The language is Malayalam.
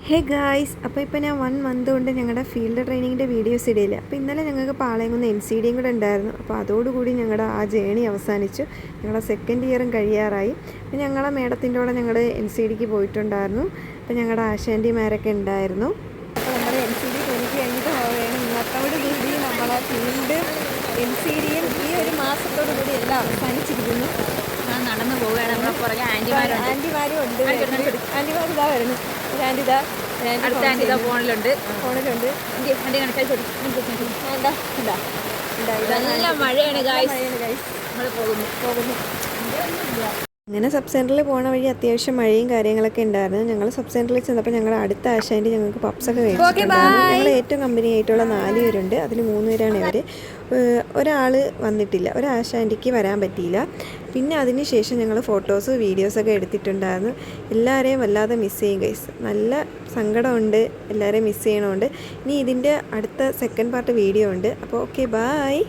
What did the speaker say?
ഹേ ഗായ്സ്, അപ്പോൾ ഇപ്പോൾ ഞാൻ 1 മന്ത് കൊണ്ട് ഞങ്ങളുടെ ഫീൽഡ് ട്രെയിനിങ്ങിൻ്റെ വീഡിയോസ് ഇടയില്ല. അപ്പോൾ ഇന്നലെ ഞങ്ങൾക്ക് പാളയംകുന്ന് NCDയും കൂടെ ഉണ്ടായിരുന്നു. അപ്പോൾ അതോടുകൂടി ഞങ്ങളുടെ ആ ജേണി അവസാനിച്ചു. ഞങ്ങളുടെ സെക്കൻഡ് ഇയറും കഴിയാറായി. അപ്പോൾ ഞങ്ങളെ മേഡത്തിൻ്റെ കൂടെ ഞങ്ങൾ NCDക്ക് പോയിട്ടുണ്ടായിരുന്നു. അപ്പോൾ ഞങ്ങളുടെ ആശാൻ്റിമാരൊക്കെ ഉണ്ടായിരുന്നു. അപ്പോൾ നമ്മുടെ NCD ട്രെയിനിക്ക് കഴിഞ്ഞിട്ട് പോവുകയാണ്. ഇന്നത്തോടു കൂടി നമ്മളെ ഫീൽഡ് NCDയും ഈ ഒരു മാസത്തോടു കൂടി എല്ലാം അവസാനിച്ചിരിക്കുന്നു. നടന്നു പോവുകയാണ്. നമ്മളെ പുറകെ ആൻറ്റിമാരും ഉണ്ട്. ആൻറ്റിമാർ ഇതാ വരുന്നു. ആൻറ്റി ഇതാ അടുത്ത ആൻറ്റി ഇതാ ഫോണിലുണ്ട്. ആൻറ്റി കണക്കായി നല്ല മഴയാണ് ഗായ്സ്. നമ്മൾ പോകുന്നു. അങ്ങനെ സബ് സെൻറ്ററിൽ പോകുന്ന വഴി അത്യാവശ്യം മഴയും കാര്യങ്ങളൊക്കെ ഉണ്ടായിരുന്നു. ഞങ്ങൾ സബ് സെൻറ്ററിൽ ചെന്നപ്പോൾ ഞങ്ങളുടെ അടുത്ത ആശാൻ്റി ഞങ്ങൾക്ക് പപ്സൊക്കെ കഴിച്ചിട്ടുണ്ടായിരുന്നു. ഞങ്ങൾ ഏറ്റവും കമ്പനി ആയിട്ടുള്ള 4 പേരുണ്ട്. അതിൽ 3 പേരാണ് ഇവർ. ഒരാൾ വന്നിട്ടില്ല, ഒരാശാൻ്റിക്ക് വരാൻ പറ്റിയില്ല. പിന്നെ അതിന് ശേഷം ഞങ്ങൾ ഫോട്ടോസ് വീഡിയോസൊക്കെ എടുത്തിട്ടുണ്ടായിരുന്നു. എല്ലാവരെയും വല്ലാതെ മിസ് ചെയ്യും ഗൈസ്. നല്ല സങ്കടമുണ്ട്, എല്ലാവരെയും മിസ് ചെയ്യണമുണ്ട്. ഇനി ഇതിൻ്റെ അടുത്ത സെക്കൻഡ് പാർട്ട് വീഡിയോ ഉണ്ട്. അപ്പോൾ ഓക്കെ, ബായ്.